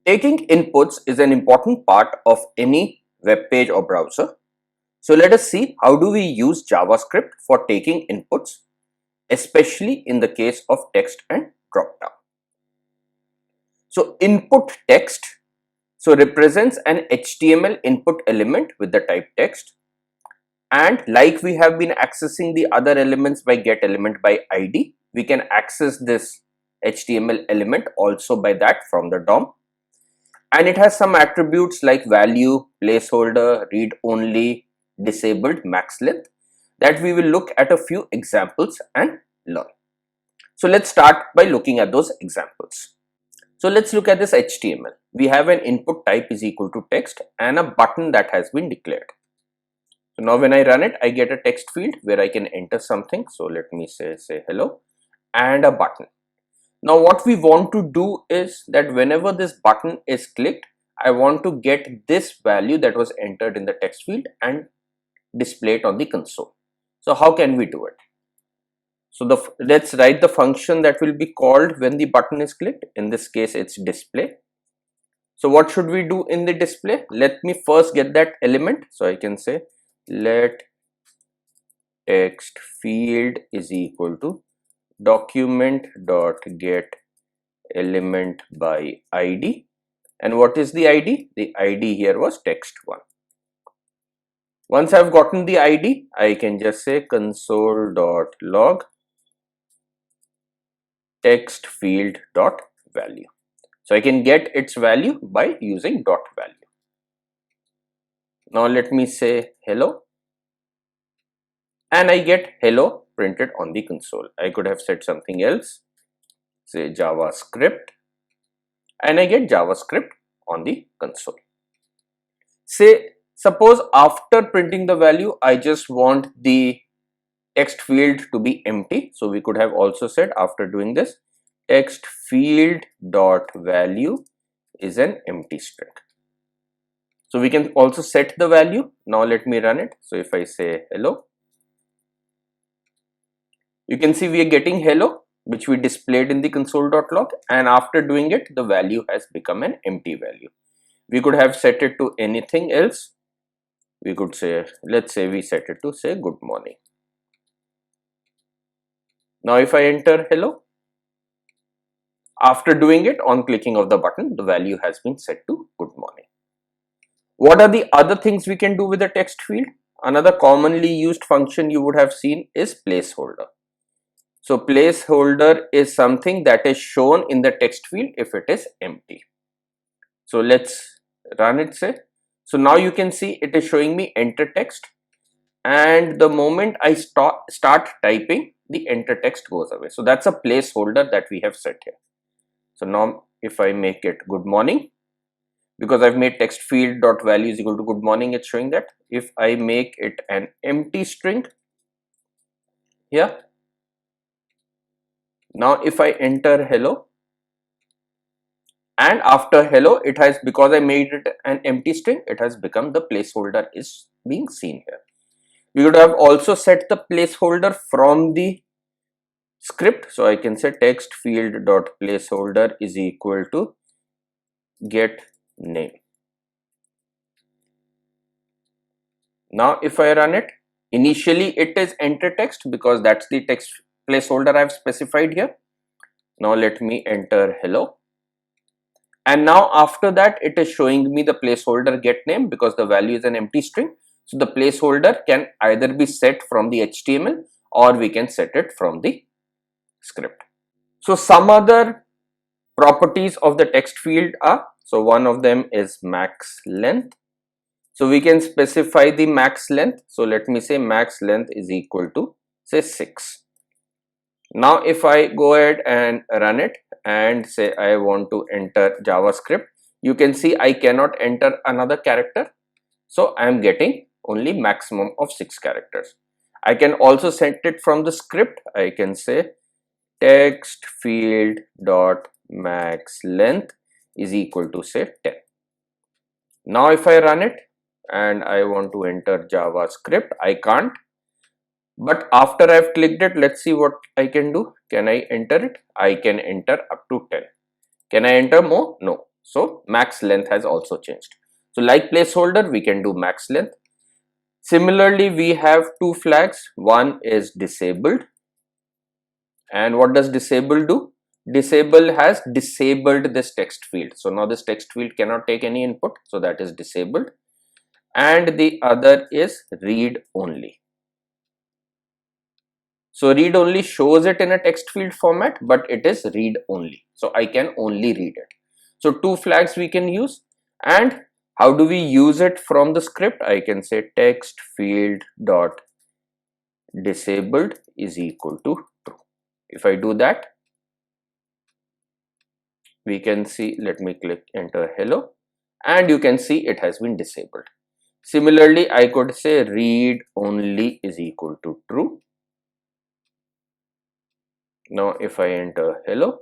Taking inputs is an important part of any web page or browser. So let us see how do we use JavaScript for taking inputs, especially in the case of text and dropdown. So input text represents an HTML input element with the type text, and like we have been accessing the other elements by getElementById, we can access this HTML element also by that from the DOM. And it has some attributes like value, placeholder, read only, disabled, max length that we will look at a few examples and learn. So let's start by looking at those examples. So let's look at this HTML. We have an input type is equal to text and a button that has been declared. So now when I run it, I get a text field where I can enter something. So let me say hello and a button. Now what we want to do is that whenever this button is clicked, I want to get this value that was entered in the text field and display it on the console. So how can we do it? So let's write the function that will be called when the button is clicked. In this case, it's display. So what should we do in the display? Let me first get that element. So I can say let text field is equal to document.getElementById. And what is the ID? The ID here was text1. Once I've gotten the ID, I can just say console.log text field.value. So I can get its value by using .value. Now let me say hello, and I get hello printed on the console. I could have said something else, say JavaScript, and I get JavaScript on the console. Suppose after printing the value, I just want the text field to be empty. So we could have also said after doing this, text field dot value is an empty string. So we can also set the value. Now let me run it. So if I say hello, you can see we are getting hello, which we displayed in the console.log, and after doing it, the value has become an empty value. We could have set it to anything else. We could say, let's say we set it to say good morning. Now if I enter hello, after doing it on clicking of the button, the value has been set to good morning. What are the other things we can do with the text field? Another commonly used function you would have seen is placeholder. So placeholder is something that is shown in the text field if it is empty. So let's run it, say. So now you can see it is showing me enter text, and the moment I start typing, the enter text goes away. So that's a placeholder that we have set here. So now if I make it good morning, because I've made text field dot value is equal to good morning, it's showing that. If I make it an empty string here, now if I enter hello, and after hello, it has, because I made it an empty string, it has become the placeholder is being seen here. We would have also set the placeholder from the script. So I can say text field dot placeholder is equal to get name. Now if I run it, initially it is enter text because that's the text placeholder I've specified here. Now let me enter hello, and now after that it is showing me the placeholder get name because the value is an empty string. So the placeholder can either be set from the HTML or we can set it from the script. So some other properties of the text field are, so one of them is max length. So we can specify the max length. So let me say max length is equal to say 6. Now if I go ahead and run it and say I want to enter JavaScript, you can see I cannot enter another character. So I am getting only maximum of 6 characters. I can also set it from the script. I can say text field dot max length is equal to say 10. Now if I run it and I want to enter JavaScript, I can't. But after I've clicked it, let's see what I can do. Can I enter it? I can enter up to 10. Can I enter more? No. So max length has also changed. So like placeholder, we can do max length. Similarly, we have two flags. One is disabled. And what does disable do? Disable has disabled this text field. So now this text field cannot take any input. So that is disabled. And the other is read only. So read only shows it in a text field format, but it is read only. So I can only read it. So two flags we can use. And how do we use it from the script? I can say text field dot disabled is equal to true. If I do that, we can see, let me click enter hello, and you can see it has been disabled. Similarly, I could say read only is equal to true. Now if I enter hello,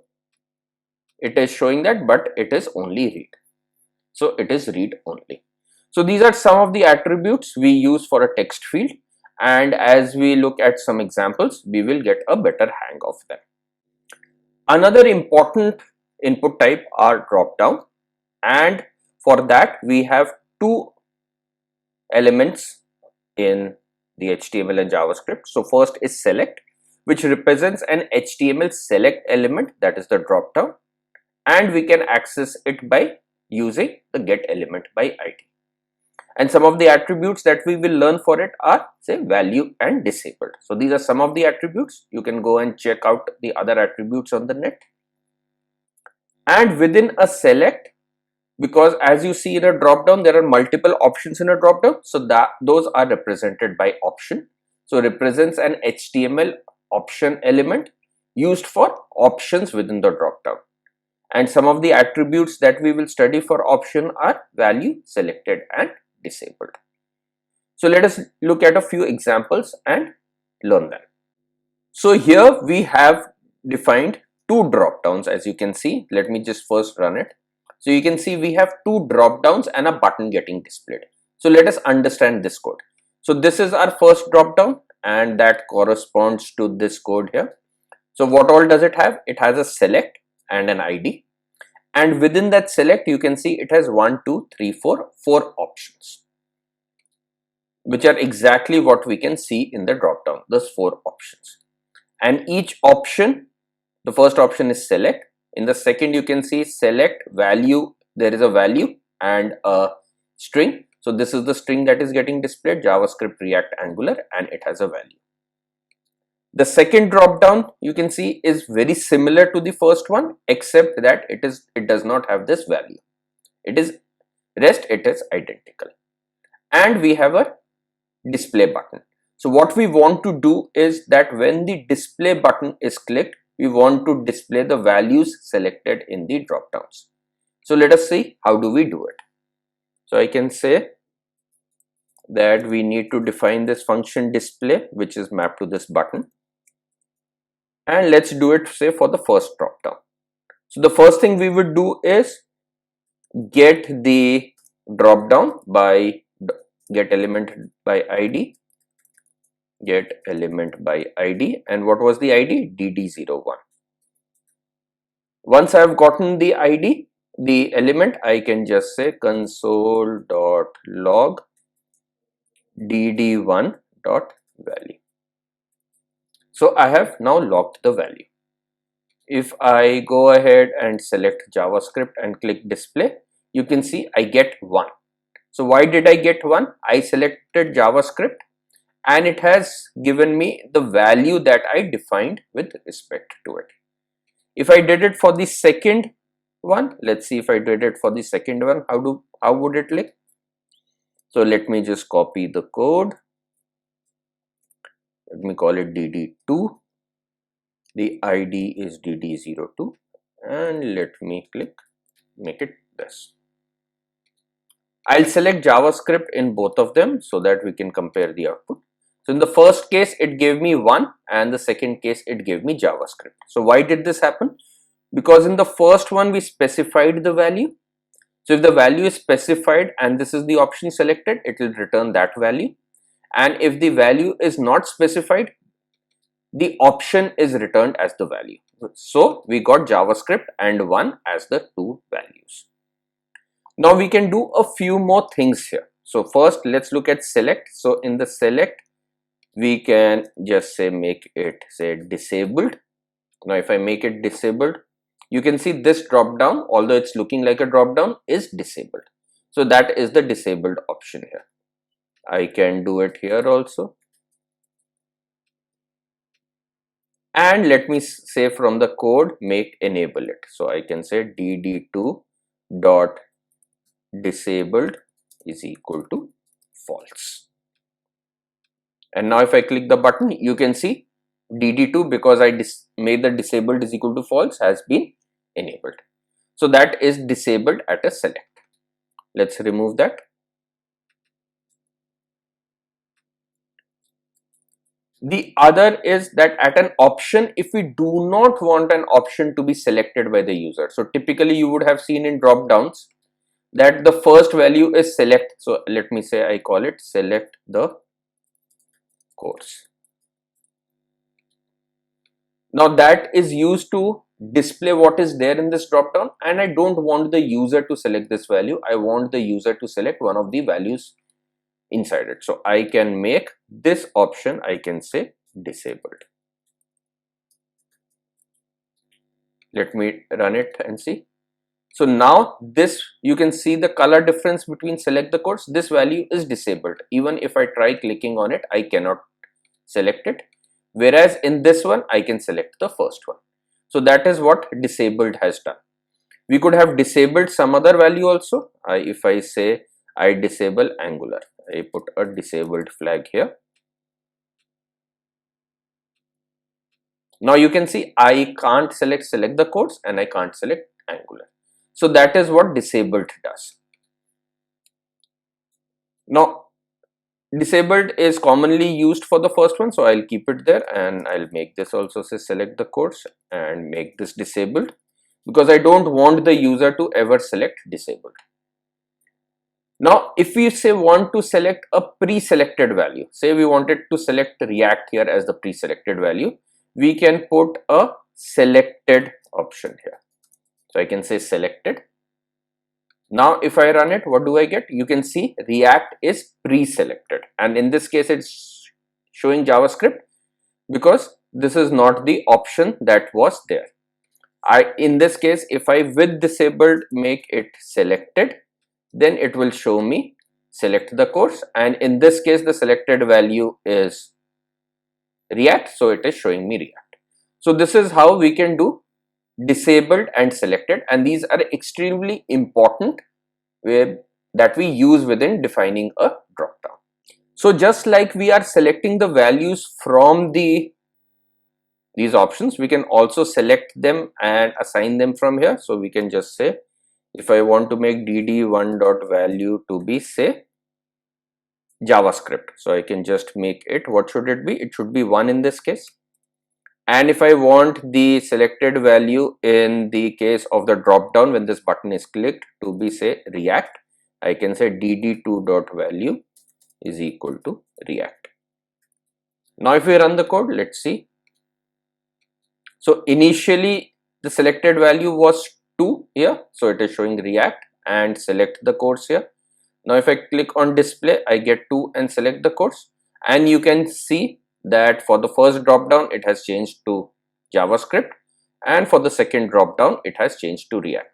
it is showing that, but it is only read. So it is read only. So these are some of the attributes we use for a text field, and as we look at some examples, we will get a better hang of them. Another important input type are drop down, and for that we have two elements in the HTML and JavaScript. So first is select, which represents an HTML select element, that is the drop down, and we can access it by using the get element by ID. And some of the attributes that we will learn for it are, say, value and disabled. So these are some of the attributes. You can go and check out the other attributes on the net. And within a select, because as you see in a drop down, there are multiple options in a drop down. So that those are represented by option. So represents an HTML option element used for options within the drop down. And some of the attributes that we will study for option are value, selected, and disabled. So let us look at a few examples and learn them. So here we have defined two drop downs, as you can see. Let me just first run it. So you can see we have two drop downs and a button getting displayed. So let us understand this code. So this is our first drop down, and that corresponds to this code here. So what all does it have? It has a select and an ID. And within that select, you can see it has 1, 2, 3, 4 options, which are exactly what we can see in the drop down, those 4 options. And each option, the first option is select. In the second, you can see select value. There is a value and a string. So this is the string that is getting displayed, JavaScript, React, Angular, and it has a value. The second drop down, you can see, is very similar to the first one, except that it does not have this value. It is identical. And we have a display button. So what we want to do is that when the display button is clicked, we want to display the values selected in the drop downs. So let us see how do we do it. So I can say that we need to define this function display, which is mapped to this button. And let's do it, say, for the first drop down. So the first thing we would do is get the drop down by get element by ID, get element by ID, and what was the ID? DD01. Once I have gotten the ID, the element, I can just say console.log dd1.value. So I have now logged the value. If I go ahead and select JavaScript and click display, you can see I get 1. So why did I get 1? I selected JavaScript and it has given me the value that I defined with respect to it. If I did it for the second one, let's see if I did it for the second one, how would it look? So let me just copy the code. Let me call it DD2. The ID is DD02, and let me make it this. I'll select JavaScript in both of them so that we can compare the output. So in the first case, it gave me 1, and the second case, it gave me JavaScript. So why did this happen? Because in the first one, we specified the value. So if the value is specified and this is the option selected, it will return that value. And if the value is not specified, the option is returned as the value. So we got JavaScript and 1 as the two values. Now we can do a few more things here. So first let's look at select. So in the select we can just say make it say disabled. Now if I make it disabled, you can see this drop down, although it's looking like a drop down, is disabled. So that is the disabled option here. I can do it here also. And let me say from the code make enable it. So I can say dd2 dot disabled is equal to false. And now if I click the button, you can see dd2, because I made the disabled is equal to false, has been enabled. So that is disabled at a select. Let's remove that. The other is that at an option, if we do not want an option to be selected by the user. So typically you would have seen in drop downs that the first value is select. So let me say I call it select the course. Now that is used to display what is there in this drop down, and I don't want the user to select this value. I want the user to select one of the values inside it. So I can make this option, I can say disabled. Let me run it and see. So now this, you can see the color difference between select the course. This value is disabled. Even if I try clicking on it, I cannot select it. Whereas in this one, I can select the first one. So that is what disabled has done. We could have disabled some other value also. If I say I disable Angular, I put a disabled flag here. Now you can see I can't select the course and I can't select Angular. So that is what disabled does. Now disabled is commonly used for the first one, so I'll keep it there, and I'll make this also say select the course and make this disabled, because I don't want the user to ever select disabled. Now if we say want to select a pre-selected value, say we wanted to select React here as the pre-selected value, we can put a selected option here. So I can say selected. Now if I run it, what do I get? You can see React is pre-selected, and in this case it's showing JavaScript because this is not the option that was there. In this case, if I with disabled make it selected, then it will show me select the course, and in this case the selected value is React, so it is showing me React. So this is how we can do disabled and selected, and these are extremely important that we use within defining a drop down. So just like we are selecting the values from these options, we can also select them and assign them from here. So we can just say, if I want to make dd1.value to be say JavaScript, so I can just make it, what should it be? It should be 1 in this case. And if I want the selected value in the case of the drop down when this button is clicked to be say React, I can say dd2.value is equal to React. Now if we run the code, let's see. So initially the selected value was 2 here, so it is showing React and select the course here. Now if I click on display, I get 2 and select the course, and you can see that for the first drop down it has changed to JavaScript, and for the second drop down it has changed to React.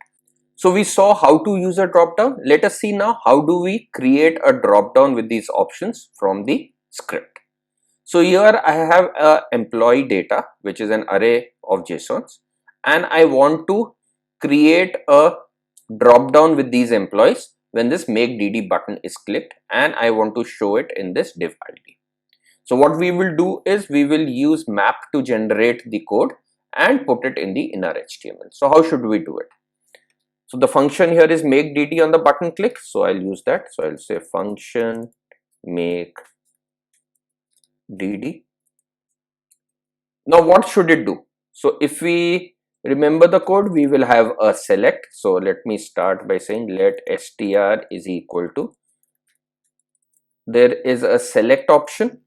So we saw how to use a drop down. Let us see now how do we create a drop down with these options from the script. So here I have a employee data, which is an array of JSONs, and I want to create a drop down with these employees when this make DD button is clicked, and I want to show it in this div ID. So what we will do is we will use map to generate the code and put it in the inner HTML. So how should we do it? So the function here is make DD on the button click. So I'll use that. So I'll say function make DD. Now what should it do? So if we remember the code, we will have a select. So let me start by saying let str is equal to, there is a select option,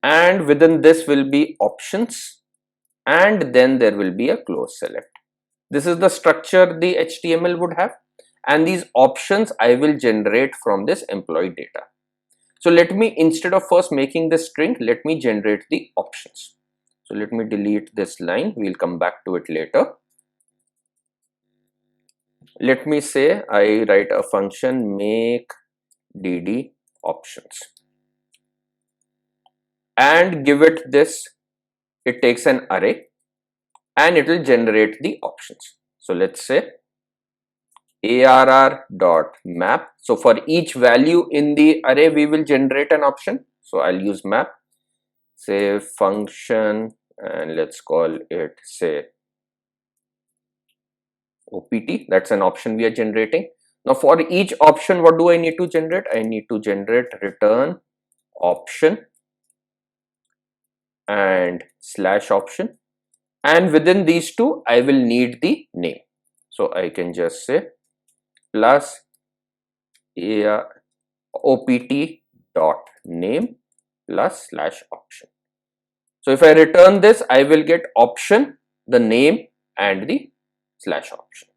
and within this will be options, and then there will be a close select. This is the structure the HTML would have, and these options I will generate from this employee data. So let me, instead of first making this string, let me generate the options. So let me delete this line, we'll come back to it later. Let me say I write a function make dd options and give it this. It takes an array and it will generate the options. So let's say arr dot map. So for each value in the array we will generate an option. So I'll use map, say function, and let's call it say OPT. That's an option we are generating. Now for each option, what do I need to generate? I need to generate return option and slash option, and within these two I will need the name. So I can just say plus opt dot name plus slash option. So if I return this, I will get option, the name, and the slash option.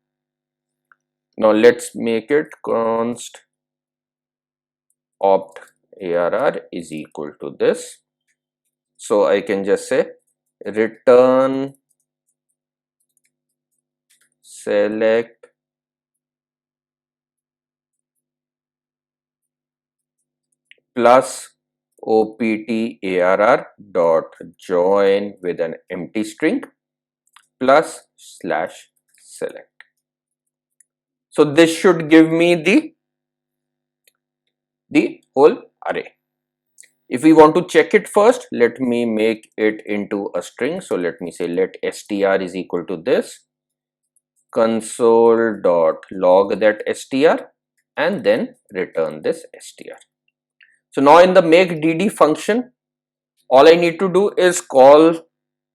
Now let's make it const opt arr is equal to this. So I can just say return select plus opt arr dot join with an empty string plus slash select. So this should give me the whole array. If we want to check it first, let me make it into a string. So let me say let str is equal to this console dot log that str and then return this str. So now in the make dd function, all I need to do is call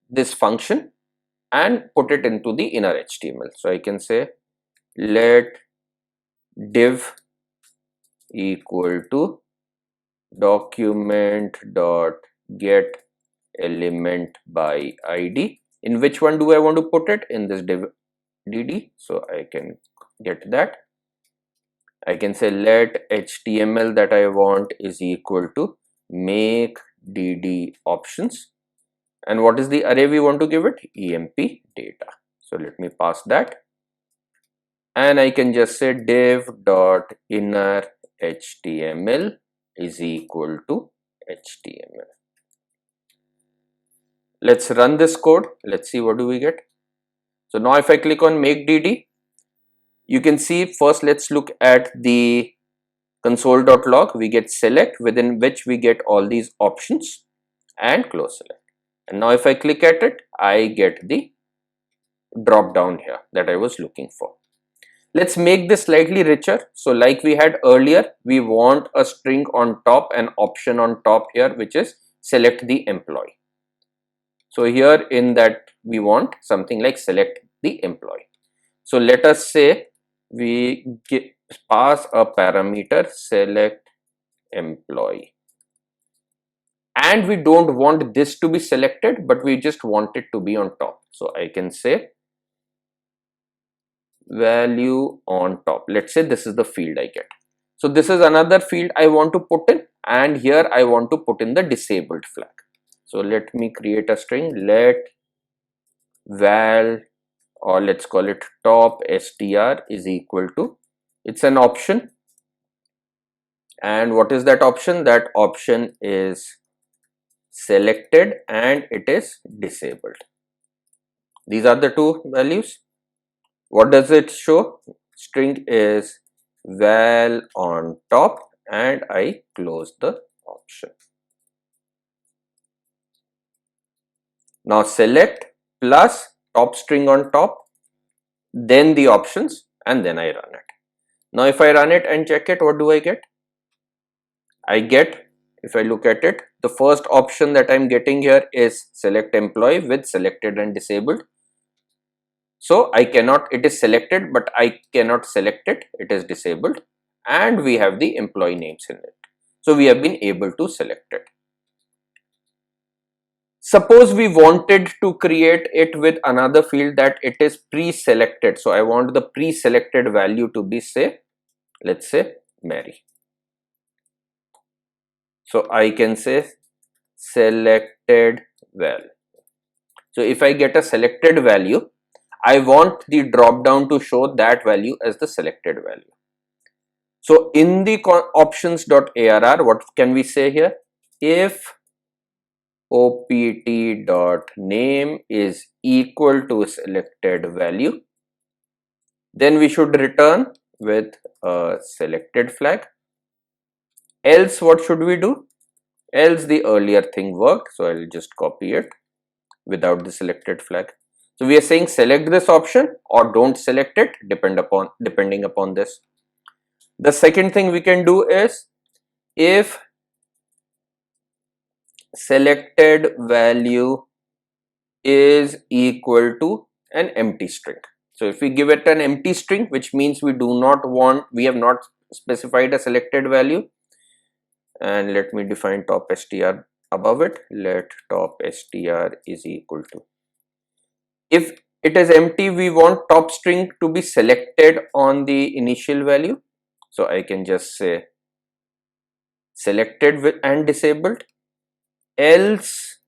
this function and put it into the inner HTML. So I can say let div equal to document dot get element by id. In which one do I want to put it? In this div dd. So I can get that. I can say let HTML that I want is equal to make dd options, and what is the array we want to give it? emp data. So let me pass that, and I can just say div dot inner HTML is equal to HTML. Let's run this code. Let's see what do we get. So now if I click on make dd, you can see first let's look at the console.log. We get select, within which we get all these options, and close select. And now if I click at it, I get the drop down here that I was looking for. Let's make this slightly richer. So like we had earlier, we want a string on top, an option on top here, which is select the employee. So here in that we want something like select the employee. So let us say we pass a parameter select employee, and we don't want this to be selected, but we just want it to be on top. So I can say value on top. Let's say this is the field I get. So this is another field I want to put in, and here I want to put in the disabled flag. So let me create a string let val, or let's call it top str is equal to, it's an option, and what is that option? That option is selected and it is disabled. These are the two values. What does it show? String is val on top, and I close the option. Now select plus top string on top, then the options, and then I run it. Now if I run it and check it, what do I get? I get, if I look at it, the first option that I'm getting here is select employee with selected and disabled. So I cannot, it is selected, but I cannot select it, it is disabled, and we have the employee names in it. So we have been able to select it. Suppose we wanted to create it with another field that it is pre-selected. So I want the pre-selected value to be, say, let's say Mary. So I can say selected val. So if I get a selected value, I want the drop down to show that value as the selected value. So in the options.arr, what can we say here? If opt.name is equal to selected value, then we should return with a selected flag. Else what should we do? Else the earlier thing worked, so I'll just copy it without the selected flag. So we are saying select this option or don't select it, depending upon this. The second thing we can do is if selected value is equal to an empty string. So if we give it an empty string, which means we have not specified a selected value, and let me define top str above it. Let top str is equal to, if it is empty, we want top string to be selected on the initial value. So I can just say selected with and disabled. Else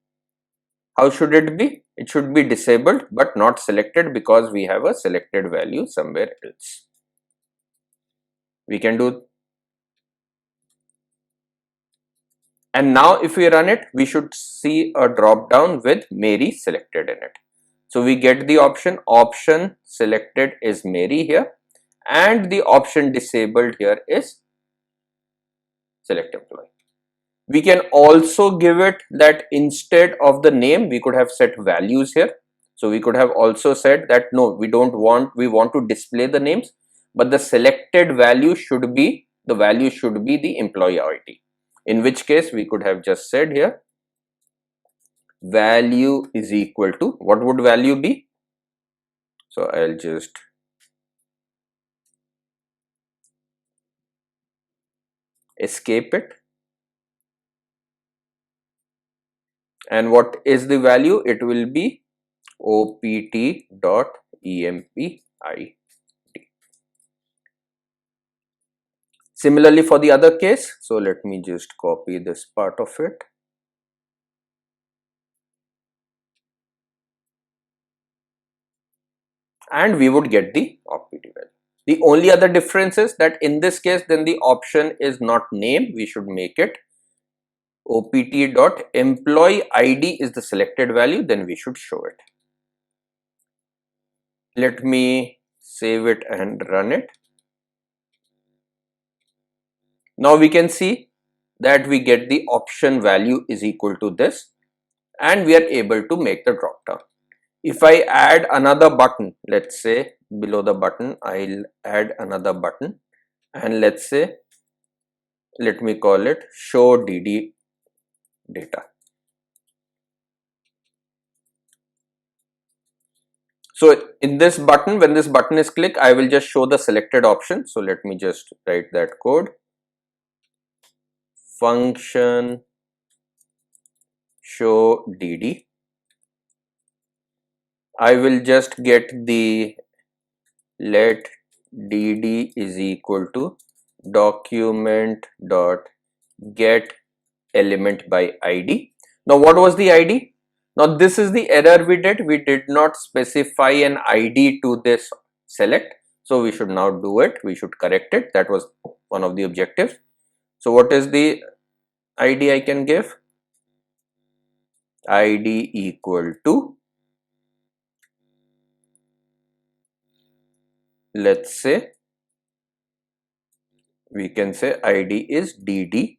how should it be? It should be disabled but not selected, because we have a selected value somewhere else. We can do, and now if we run it, we should see a drop down with Mary selected in it. So we get the option selected is Mary here, and the option disabled here is select employee. We can also give it that instead of the name, we could have set values here. So we could have also said that no, we want to display the names, but the selected value should be the employee ID. In which case we could have just said here value is equal to, what would value be? So I'll just escape it. And what is the value? It will be opt.empid. Similarly for the other case, so let me just copy this part of it. And we would get the opt value. The only other difference is that in this case, then the option is not name, we should make it opt.employee ID is the selected value, then we should show it. Let me save it and run it. Now we can see that we get the option value is equal to this, and we are able to make the drop down. If I add another button, let's say below the button, I'll add another button, and let's say, let me call it show DD data. So in this button, when this button is clicked, I will just show the selected option. So let me just write that code. Function show DD. I will just get the let DD is equal to document dot get element by ID. Now what was the ID? Now this is the error we did. We did not specify an ID to this select. So we should now do it. We should correct it. That was one of the objectives. So what is the ID I can give? ID equal to, let's say, we can say ID is DD1.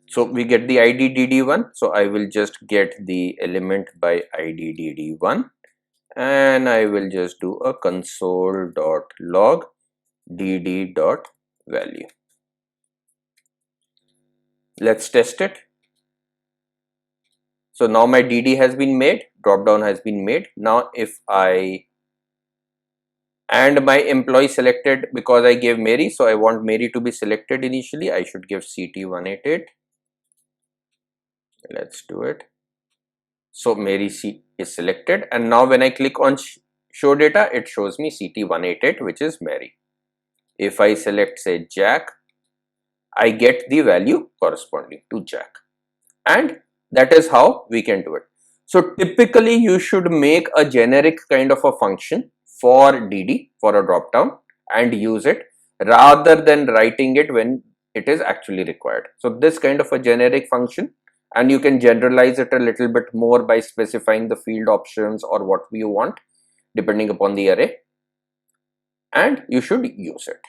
So we get the ID DD1. So I will just get the element by ID DD1, and I will just do a console.log dd.value. Let's test it. So now my DD has been made, drop down has been made. Now if and my employee selected, because I gave Mary, so I want Mary to be selected initially, I should give CT188. Let's do it. So Mary seat is selected, and now when I click on show data, it shows me CT188, which is Mary. If I select, say, Jack, I get the value corresponding to Jack, and that is how we can do it. So typically you should make a generic kind of a function for DD, for a drop down, and use it rather than writing it when it is actually required. So this kind of a generic function, and you can generalize it a little bit more by specifying the field options or what you want depending upon the array, and you should use it.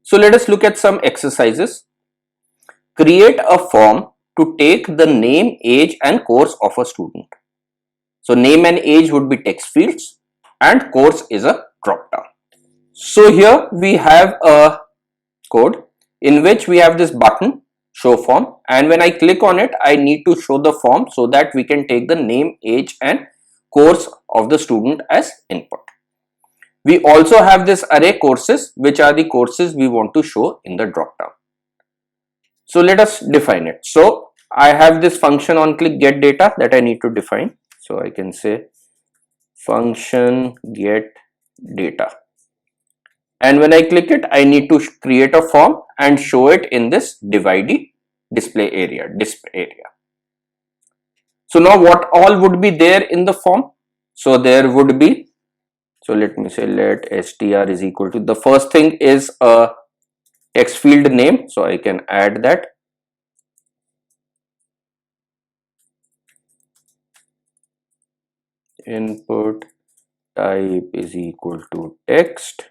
So let us look at some exercises. Create a form to take the name, age and course of a student. So name and age would be text fields and course is a drop down. So here we have a code in which we have this button show form, and when I click on it, I need to show the form so that we can take the name, age and course of the student as input. We also have this array courses, which are the courses we want to show in the drop down. So let us define it. So I have this function on click get data that I need to define. So I can say function get data, and when I click it, I need to create a form and show it in this divide display area. So now what all would be there in the form? So there would be, so let me say let str is equal to, the first thing is a text field name, so I can add that. Input type is equal to text.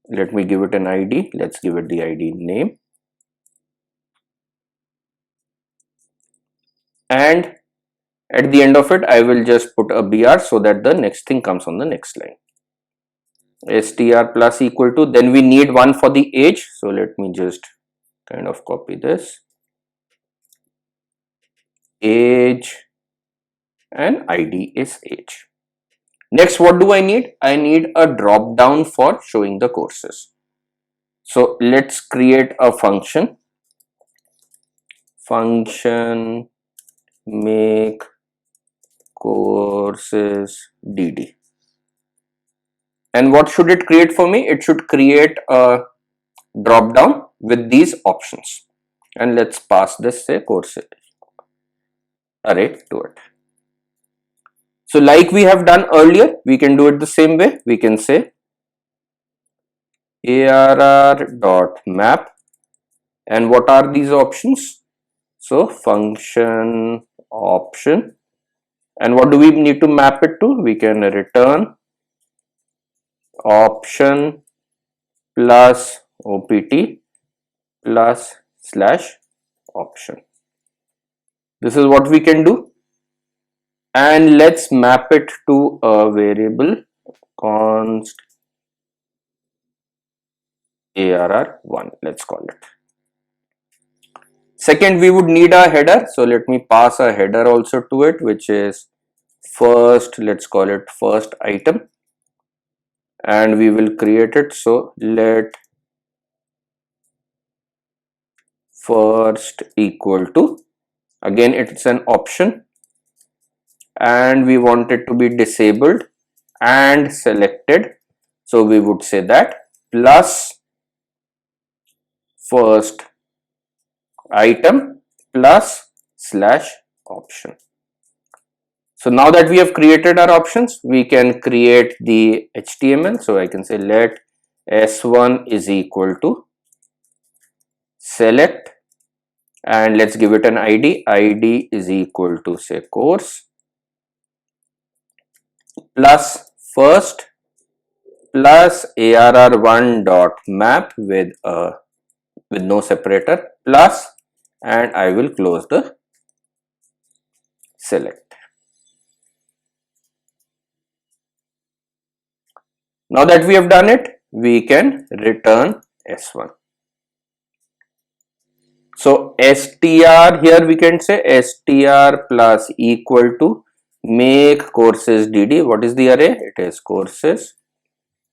Let me give it an ID. Let's give it the ID name. And at the end of it, I will just put a BR so that the next thing comes on the next line. str plus equal to, then we need one for the age. So let me just kind of copy this. Age and ID is age. Next, what do I need? I need a drop down for showing the courses. So let's create a function. Function make courses DD. And what should it create for me? It should create a drop down with these options. And let's pass this, say, courses array to it. So like we have done earlier, we can do it the same way. We can say arr.map, and what are these options? So function option, and what do we need to map it to? We can return option plus opt plus slash option. This is what we can do. And let's map it to a variable const arr1, let's call it. Second, we would need a header. So let me pass a header also to it, which is first, let's call it first item, and we will create it. So let first equal to, again it's an option, and we want it to be disabled and selected. So we would say that plus first item plus slash option. So now that we have created our options, we can create the HTML. So I can say let s1 is equal to select, and let's give it an ID. ID is equal to, say, course plus first plus arr1 dot map with no separator plus, and I will close the select. Now that we have done it, we can return s1. So str, here we can say str plus equal to make courses DD. What is the array? It is courses.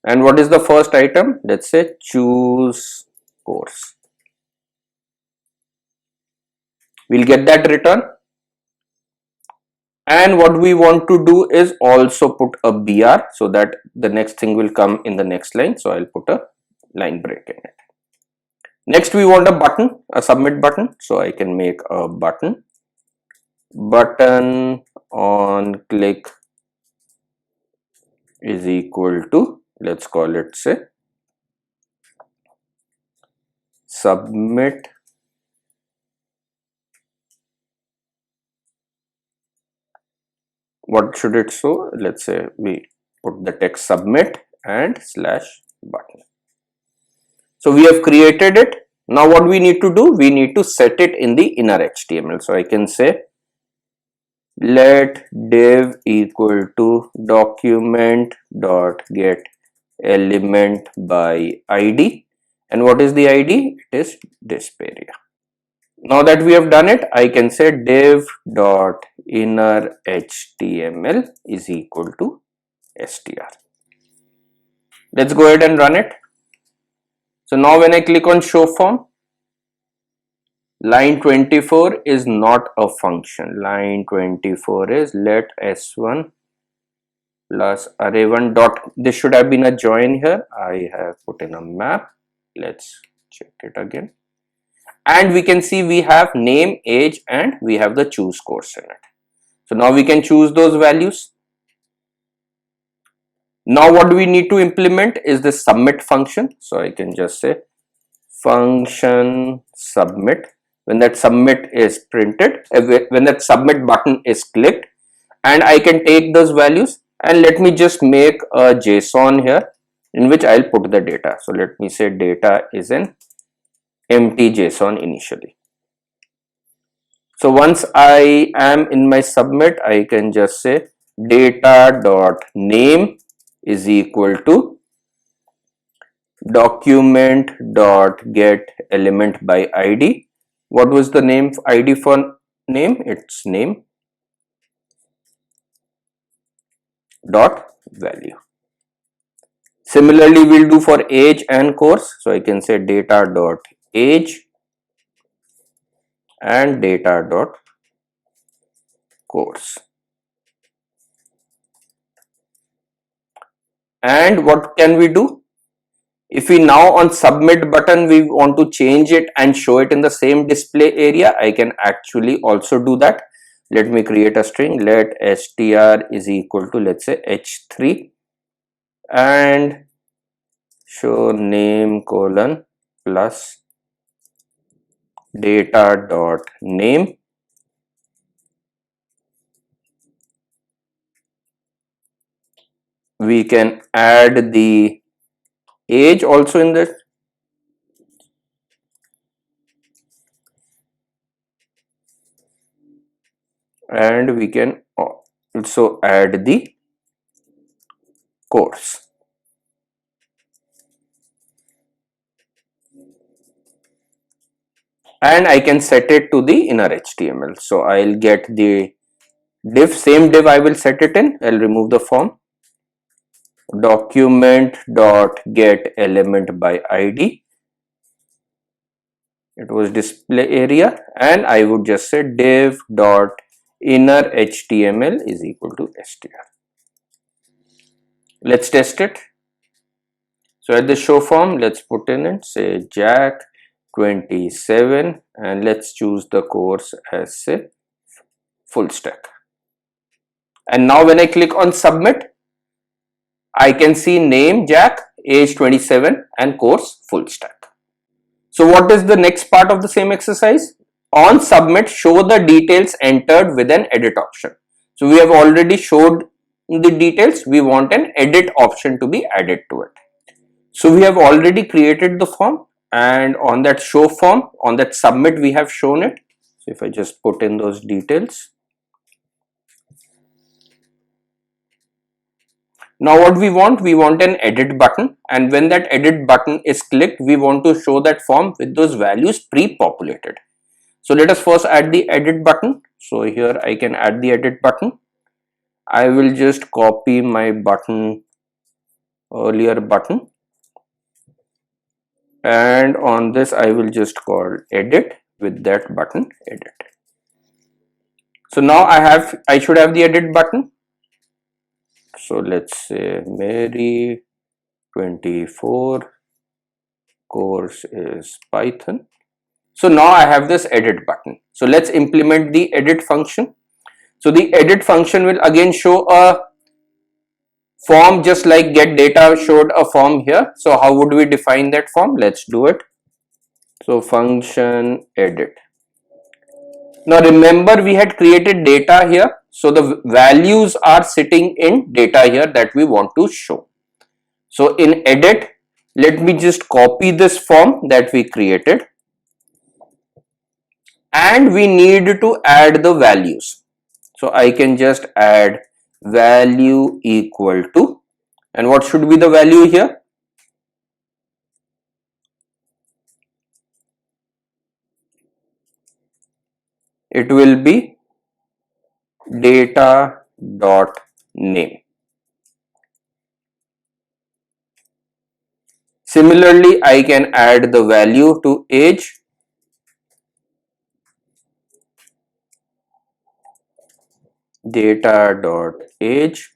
And what is the first item? Let's say choose course. We'll get that return. And what we want to do is also put a BR so that the next thing will come in the next line. So I'll put a line break in it. Next, we want a button, a submit button. So I can make a button on click is equal to, let's call it, say, submit what should it show? Let's say we put the text submit and slash button. So we have created it. Now what we need to do, we need to set it in the inner HTML. So I can say let div equal to document dot get element by ID. And what is the ID? It is Desperia. Now that we have done it, I can say div dot inner HTML is equal to str. Let's go ahead and run it. So now when I click on show form, line 24 is not a function. Line 24 is let s1 plus array1 dot, this should have been a join here. I have put in a map. Let's check it again. And we can see we have name, age, and we have the choose course in it. So now we can choose those values. Now what we need to implement is the submit function. So I can just say function submit. When that submit is printed, when that submit button is clicked, and I can take those values and let me just make a JSON here in which I'll put the data. So let me say data is an empty JSON initially. So once I am in my submit, I can just say data dot name is equal to document dot get element by ID. What was the name ID for name? It's name dot value. Similarly, we'll do for age and course. So I can say data dot age and data dot course. And what can we do? If we now on submit button, we want to change it and show it in the same display area, I can actually also do that. Let me create a string. Let str is equal to, let's say, h3 and show name colon plus data dot name. We can add the age also in this. And we can also add the course. And I can set it to the inner HTML. So I'll get the div, same div I will set it in. I'll remove the form. Document dot get element by ID. It was display area, and I would just say div dot inner HTML is equal to str. Let's test it. So at the show form, let's put in it, say Jack 27, and let's choose the course as, say, full stack. And now when I click on submit, I can see name Jack, age 27, and course full stack. So what is the next part of the same exercise? On submit, show the details entered with an edit option. So we have already showed the details. We want an edit option to be added to it. So we have already created the form, and on that show form, on that submit, we have shown it. So if I just put in those details. Now what we want an edit button, and when that edit button is clicked, we want to show that form with those values pre-populated. So let us first add the edit button. So here I can add the edit button. I will just copy my button, earlier button, and on this I will just call edit with that button edit. So now I should have the edit button. So let's say Mary 24, course is Python. So now I have this edit button. So let's implement the edit function. So the edit function will again show a form just like get data showed a form here. So how would we define that form? Let's do it. So function edit. Now remember we had created data here. So the values are sitting in data here that we want to show. So in edit, let me just copy this form that we created. And we need to add the values. So I can just add value equal to, and what should be the value here? It will be data dot name. Similarly, I can add the value to age. Data dot age,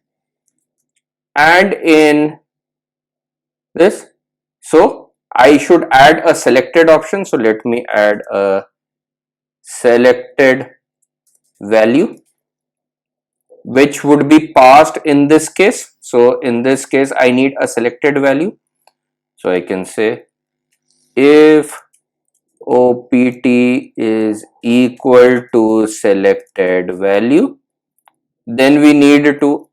and in this, so I should add a selected option. So let me add a selected value which would be passed in this case. So in this case I need a selected value. So I can say if OPT is equal to selected value, then we need to,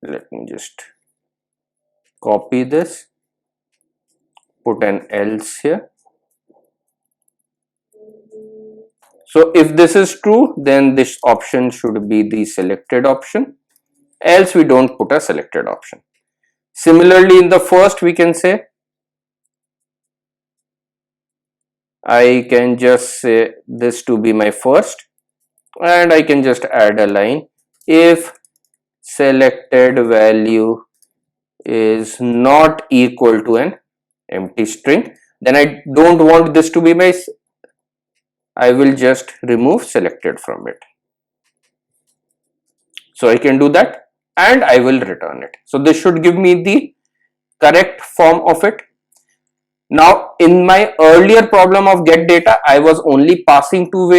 let me just copy this, put an else here. So if this is true, then this option should be the selected option, else we don't put a selected option. Similarly, in the first we can say, I can just say this to be my first, and I can just add a line, if selected value is not equal to an empty string, then I don't want this to be my, I will just remove selected from it. So I can do that and I will return it. So this should give me the correct form of it. Now in my earlier problem of get data, I was only passing two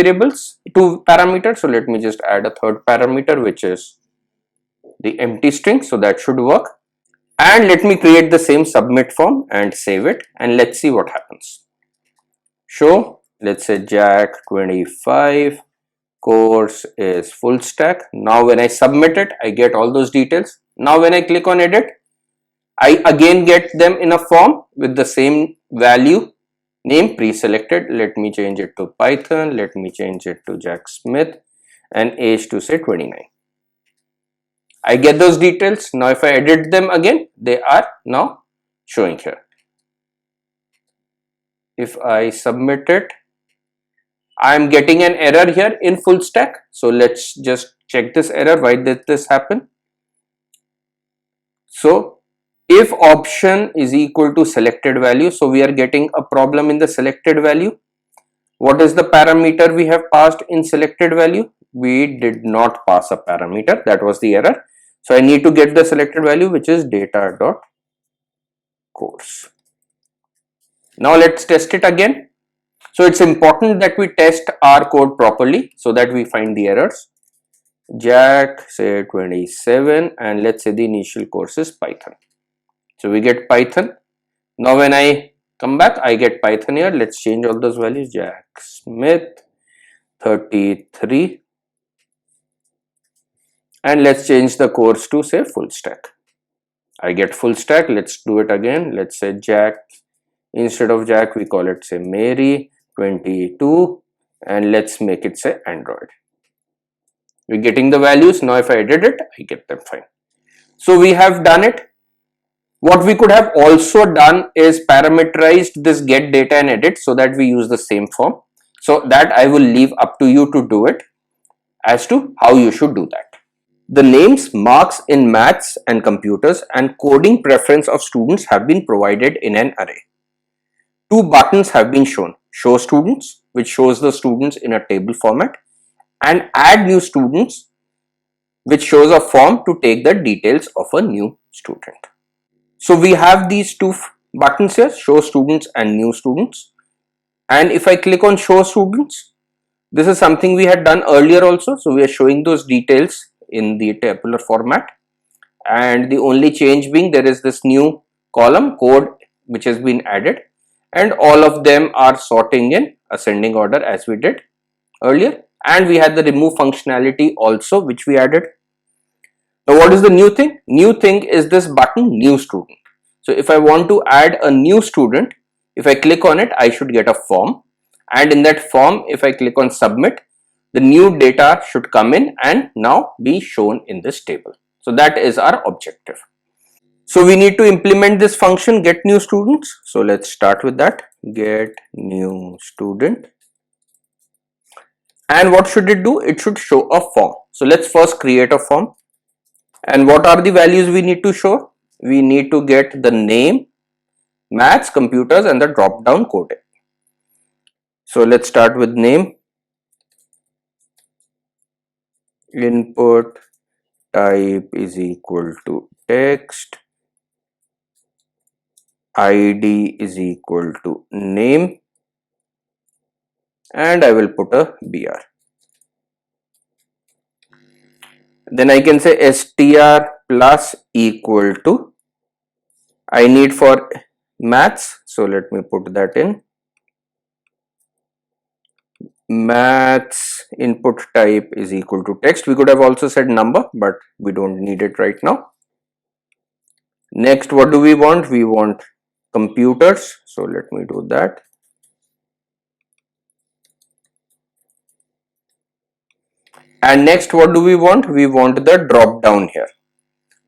parameters. So let me just add a third parameter, which is the empty string. So that should work. And let me create the same submit form and save it, and let's see what happens. Show, let's say Jack 25, course is full stack. Now when I submit it, I get all those details. Now when I click on edit, I again get them in a form with the same value, name pre-selected. Let me change it to Python. Let me change it to Jack Smith, and age to say 29. I get those details. Now if I edit them again, they are now showing here. If I submit it, I am getting an error here in full stack. So let's just check this error. Why did this happen? So if option is equal to selected value, so we are getting a problem in the selected value. What is the parameter we have passed in selected value? We did not pass a parameter. That was the error. So I need to get the selected value, which is data dot course. Now let's test it again. So it's important that we test our code properly so that we find the errors. Jack say 27, and let's say the initial course is Python. So we get Python. Now when I come back, I get Python here. Let's change all those values. Jack Smith 33, and let's change the course to say full stack. I get full stack. Let's do it again. Let's say Jack, instead of Jack we call it say Mary 22, and let's make it say Android. We're getting the values. Now if I edit it, I get them fine. So we have done it. What we could have also done is parameterized this get data and edit so that we use the same form. So that I will leave up to you to do it as to how you should do that. The names, marks in maths and computers, and coding preference of students have been provided in an array. Two buttons have been shown. Show students, which shows the students in a table format, and add new students, which shows a form to take the details of a new student. So we have these two buttons here, show students and new students. And if I click on show students, this is something we had done earlier also. So we are showing those details in the tabular format. And the only change being there is this new column code which has been added, and all of them are sorting in ascending order as we did earlier. And we had the remove functionality also, which we added. Now what is the new thing? New thing is this button new student. So if I want to add a new student, if I click on it, I should get a form, and in that form, if I click on submit, the new data should come in and now be shown in this table. So that is our objective. So we need to implement this function get new students. So let's start with that, get new student. And what should it do? It should show a form. So let's first create a form. And what are the values we need to show? We need to get the name, maths, computers, and the drop down coding. So let's start with name. Input type is equal to text. ID is equal to name. And I will put a BR. Then I can say str plus equal to, I need for maths, so let me put that in. Maths input type is equal to text. We could have also said number, but we don't need it right now. Next, what do we want? We want computers, so let me do that. And next, what do we want? We want the drop down here.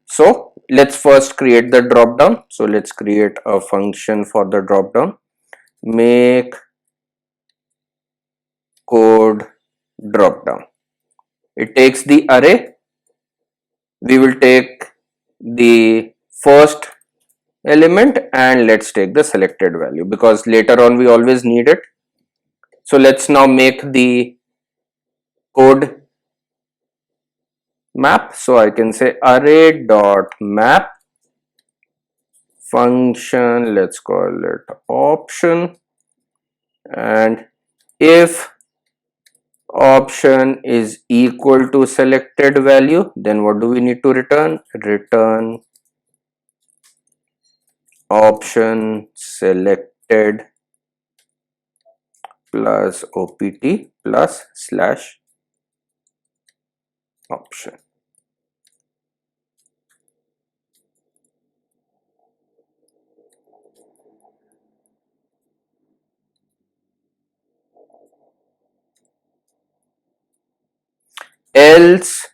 So let's first create the drop down. So let's create a function for the drop down. Make code drop down. It takes the array. We will take the first element and let's take the selected value, because later on we always need it. So let's now make the code map. So I can say array dot map function, let's call it option, and if option is equal to selected value, then what do we need to return? Return option selected plus opt plus slash option. Else,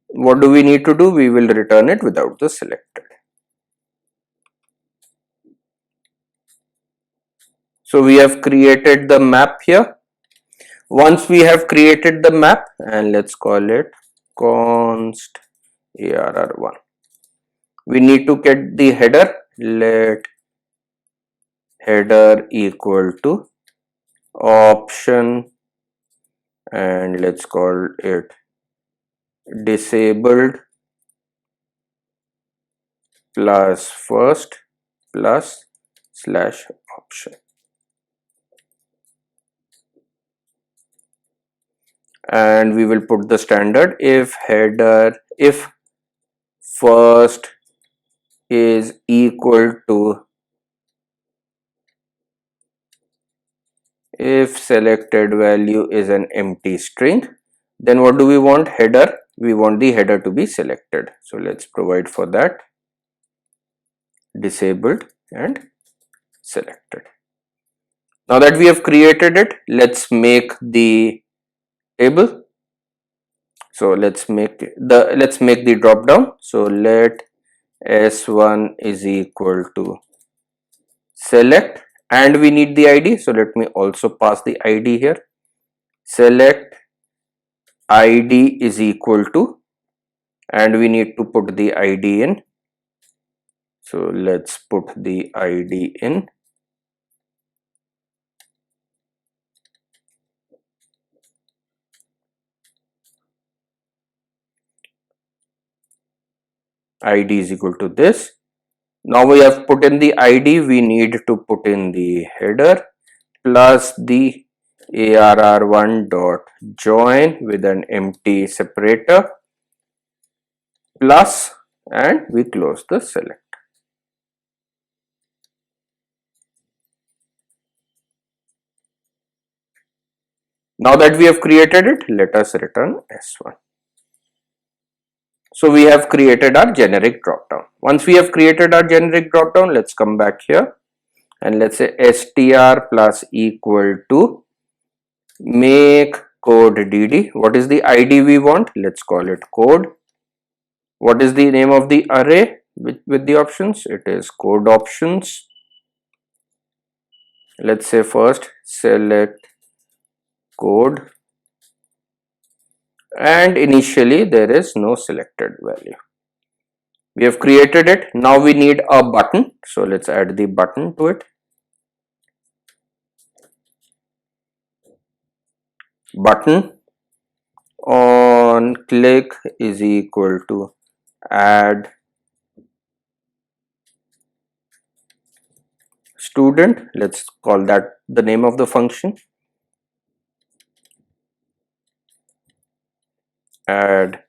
what do we need to do? We will return it without the selected. So we have created the map here. Once we have created the map, and let's call it const arr1, we need to get the header. Let header equal to option, and let's call it disabled plus first plus slash option. And we will put the standard if header, if first is equal to, if selected value is an empty string, then what do we want? Header, we want the header to be selected. So let's provide for that, disabled and selected. Now that we have created it, let's make the table. So let's make the drop down. So let s1 is equal to select, and we need the ID. So let me also pass the ID here. Select ID is equal to, and we need to put the ID in. So let's put the ID in. ID is equal to this. Now we have put in the ID, we need to put in the header plus the arr1 dot join with an empty separator plus, and we close the select. Now that we have created it, let us return S1. So we have created our generic dropdown. Once we have created our generic dropdown, let's come back here and let's say str plus equal to make code dd. What is the ID we want? Let's call it code. What is the name of the array with the options? It is code options. Let's say first select code, and initially there is no selected value. We have created it. Now we need a button, so let's add the button to it. Button on click is equal to add student. Let's call that the name of the function. Add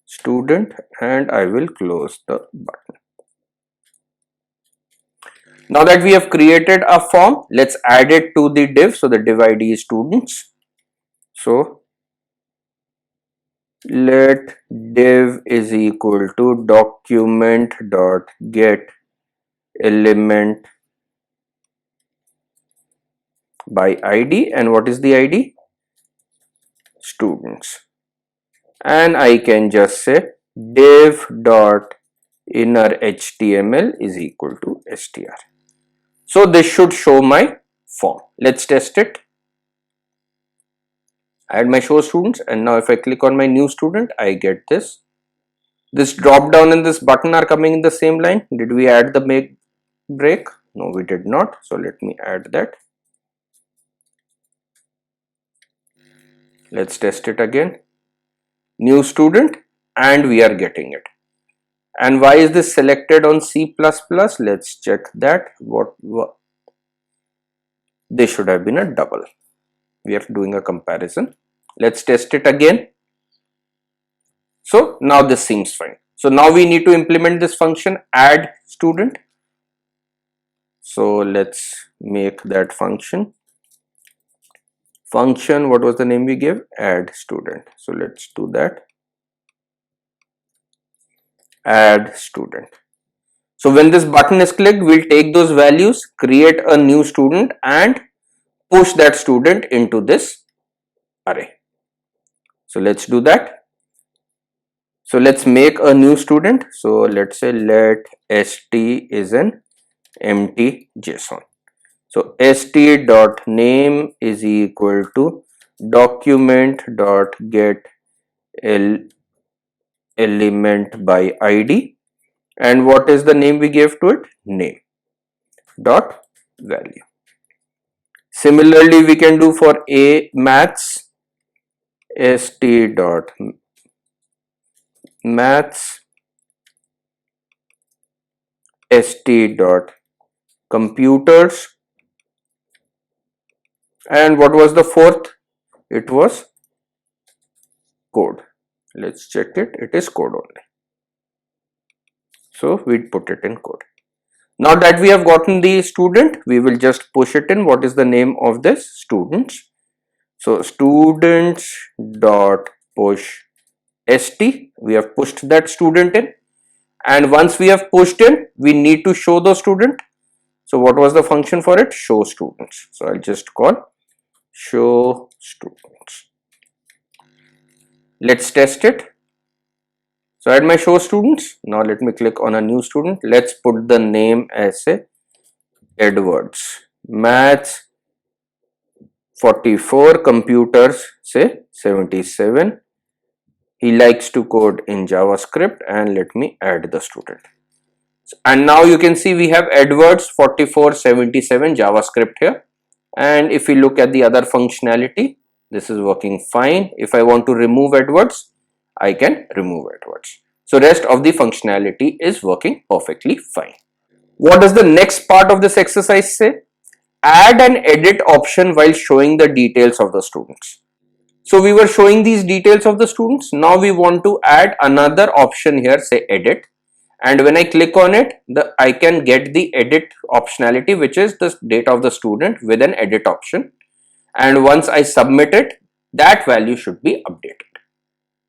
student, and I will close the button. Now that we have created a form, let's add it to the div. So the div ID is students. So let div is equal to document dot get element by ID, and what is the ID? Students. And I can just say div dot inner HTML is equal to str. So this should show my form. Let's test it. Add my show students, and now if I click on my new student, I get this. This drop down and this button are coming in the same line. Did we add the make break? No, we did not. So let me add that. Let's test it again. New student, and we are getting it. And why is this selected on C++? Let's check that. What this should have been a double. We are doing a comparison. Let's test it again. So now this seems fine. So now we need to implement this function add student. So let's make that function. Function, what was the name we gave? Add student. So let's do that. Add student. So when this button is clicked, we'll take those values, create a new student, and push that student into this array. So let's do that. So let's make a new student. So let's say let st is an empty JSON. So st dot name is equal to document dot get element by ID, and what is the name we gave to it? Name dot value. Similarly, we can do for a maths st dot maths st dot computers, and what was the fourth? It was code. Let's check it. It is code only. So we put it in code. Now that we have gotten the student, we will just push it in. What is the name of this? Students. So students dot push st. We have pushed that student in, and once we have pushed in, we need to show the student. So what was the function for it? Show students. So I'll just call show students. Let's test it. So I had my show students. Now let me click on a new student. Let's put the name as say Edwards. Maths 44, computers say 77. He likes to code in JavaScript, and let me add the student. And now you can see we have Edwards 4477 JavaScript here. And if we look at the other functionality, this is working fine. If I want to remove Edwards, I can remove Edwards. So rest of the functionality is working perfectly fine. What does the next part of this exercise say? Add an edit option while showing the details of the students. So we were showing these details of the students. Now we want to add another option here, say edit. And when I click on it, I can get the edit optionality, which is the data of the student with an edit option. And once I submit it, that value should be updated.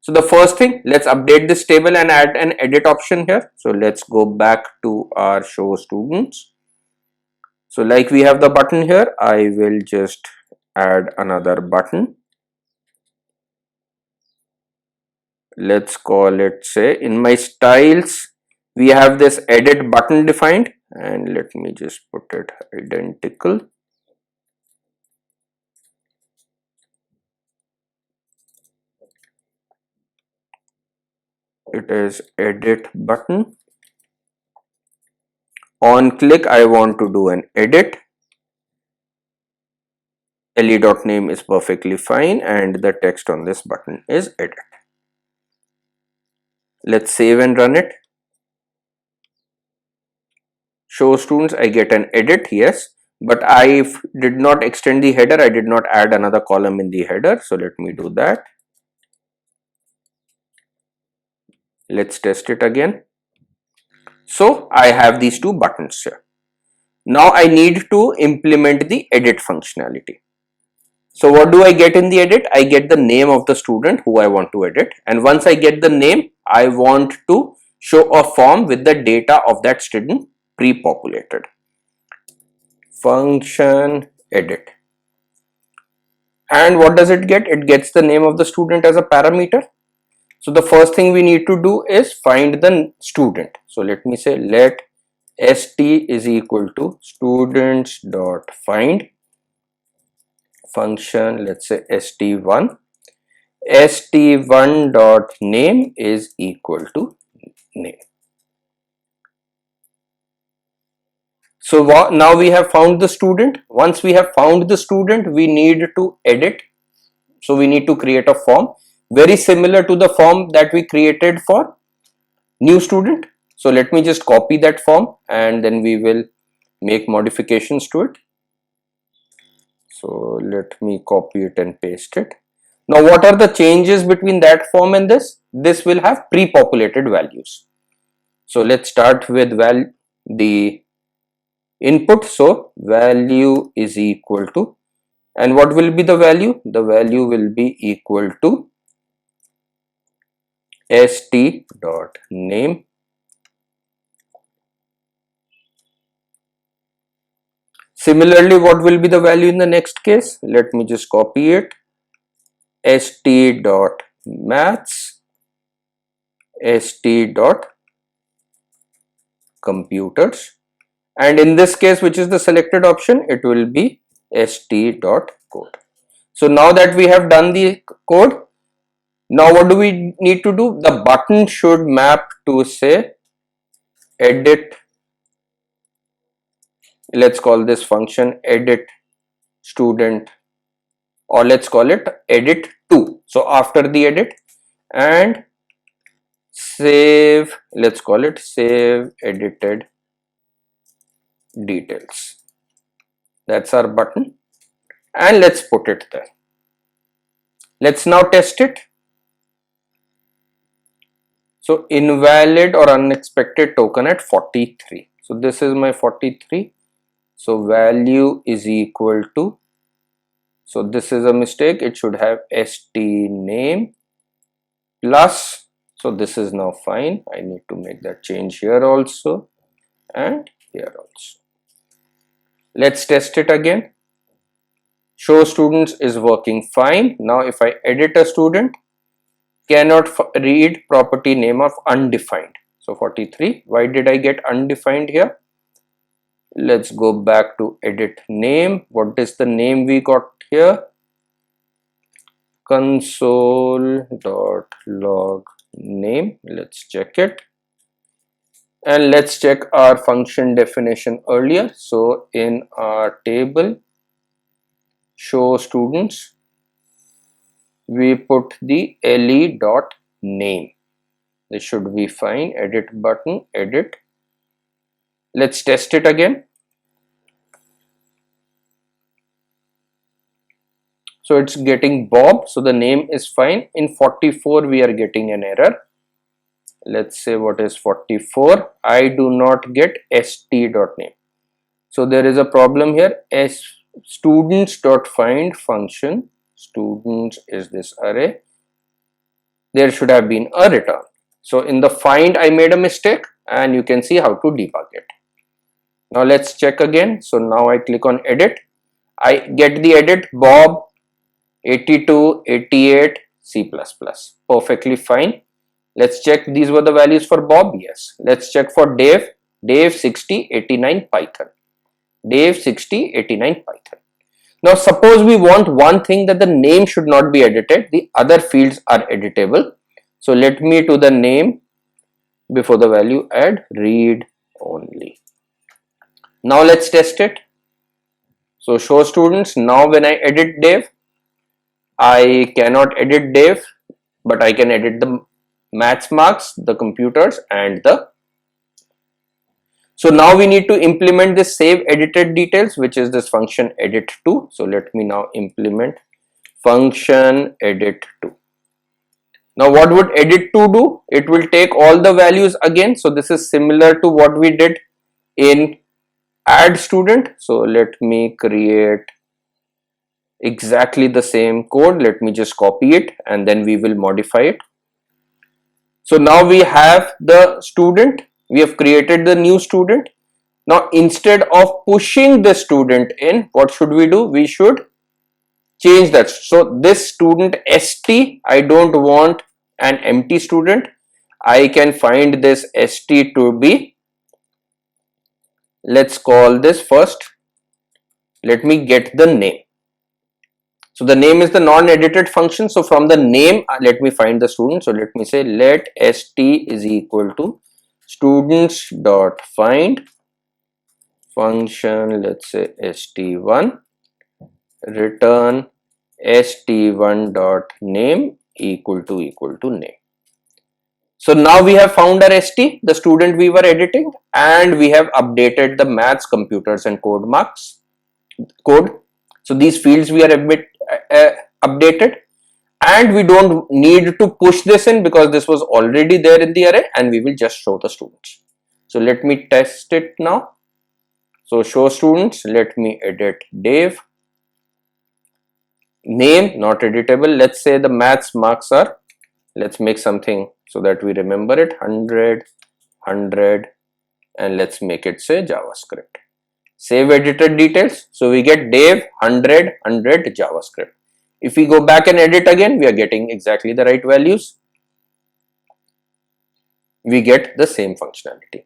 So the first thing, let's update this table and add an edit option here. So let's go back to our show students. So like we have the button here, I will just add another button. Let's call it, say, in my styles, we have this edit button defined, and let me just put it identical. It is edit button. On click, I want to do an edit. le.name is perfectly fine, and the text on this button is edit. Let's save and run it. Show students, I get an edit, yes, but I did not extend the header. I did not add another column in the header. So let me do that. Let's test it again. So I have these two buttons here. Now I need to implement the edit functionality. So what do I get in the edit? I get the name of the student who I want to edit. And once I get the name, I want to show a form with the data of that student pre-populated. Function edit. And what does it get? It gets the name of the student as a parameter. So the first thing we need to do is find the student. So let me say let st is equal to students dot find function, let's say st1. st1 dot name is equal to name. So now we have found the student. Once we have found the student, we need to edit. So we need to create a form very similar to the form that we created for new student. So let me just copy that form and then we will make modifications to it. So let me copy it and paste it. Now what are the changes between that form and this? This will have pre-populated values. So let's start with the input. So value is equal to, and what will be the value? The value will be equal to st dot name Similarly, what will be the value in the next case? Let me just copy it. st dot maths, st dot computers, and in this case, which is the selected option, it will be st dot code. So now that we have done the code, now what do we need to do? The button should map to, say, edit. Let's call this function edit student, or let's call it edit 2. So after the edit, and save, let's call it save edited details. That's our button, and let's put it there. Let's now test it. So invalid or unexpected token at 43. So this is my 43. So value is equal to, so this is a mistake, it should have st name plus, so this is now fine. I need to make that change here also and here also. Let's test it again. Show students is working fine. Now if I edit a student, cannot read property name of undefined. So 43. Why did I get undefined here? Let's go back to edit name. What is the name we got here? Console.log name. Let's check it. And let's check our function definition earlier. So in our table, show students, we put the le.name. This should be fine. Edit button, edit. Let's test it again. So it's getting Bob, so the name is fine. In 44 we are getting an error. Let's say what is 44. I do not get st.name. So there is a problem here. Students.find function, students is this array, there should have been a return. So in the find I made a mistake, and you can see how to debug it. Now let's check again. So now I click on edit. I get the edit Bob 82, 88, C++. Perfectly fine. Let's check these were the values for Bob. Yes. Let's check for Dave. Dave 60, 89 Python. Dave 60, 89 Python. Now suppose we want one thing, that the name should not be edited. The other fields are editable. So let me to the name, before the value add read only. Now let's test it. So show students. Now when I edit Dave, I cannot edit Dave, but I can edit the maths marks, the computers, and the. So now we need to implement this save edited details, which is this function edit2. So let me now implement function edit2. Now what would edit2 do? It will take all the values again. So this is similar to what we did in add student. So let me create exactly the same code. Let me just copy it and then we will modify it. So now we have the student. We have created the new student. Now instead of pushing the student in, what should we do? We should change that. So this student st, I don't want an empty student. I can find this st to be, let's call this first. Let me get the name. So the name is the non-edited function. So from the name, let me find the student. So let me say let st is equal to students dot find function, let's say st1, return st1 dot name equal to name. So now we have found our st, the student we were editing, and we have updated the maths, computers, and code marks code. So these fields we are a bit updated, and we don't need to push this in because this was already there in the array, and we will just show the students. So let me test it now. So show students, let me edit Dave. Name not editable. Let's say the maths marks are, let's make something so that we remember it, 100, 100, and let's make it say JavaScript. Save edited details. So we get Dave 100, 100 JavaScript. If we go back and edit again, we are getting exactly the right values. We get the same functionality.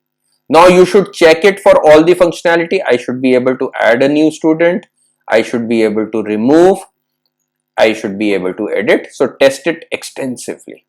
Now you should check it for all the functionality. I should be able to add a new student. I should be able to remove. I should be able to edit. So test it extensively.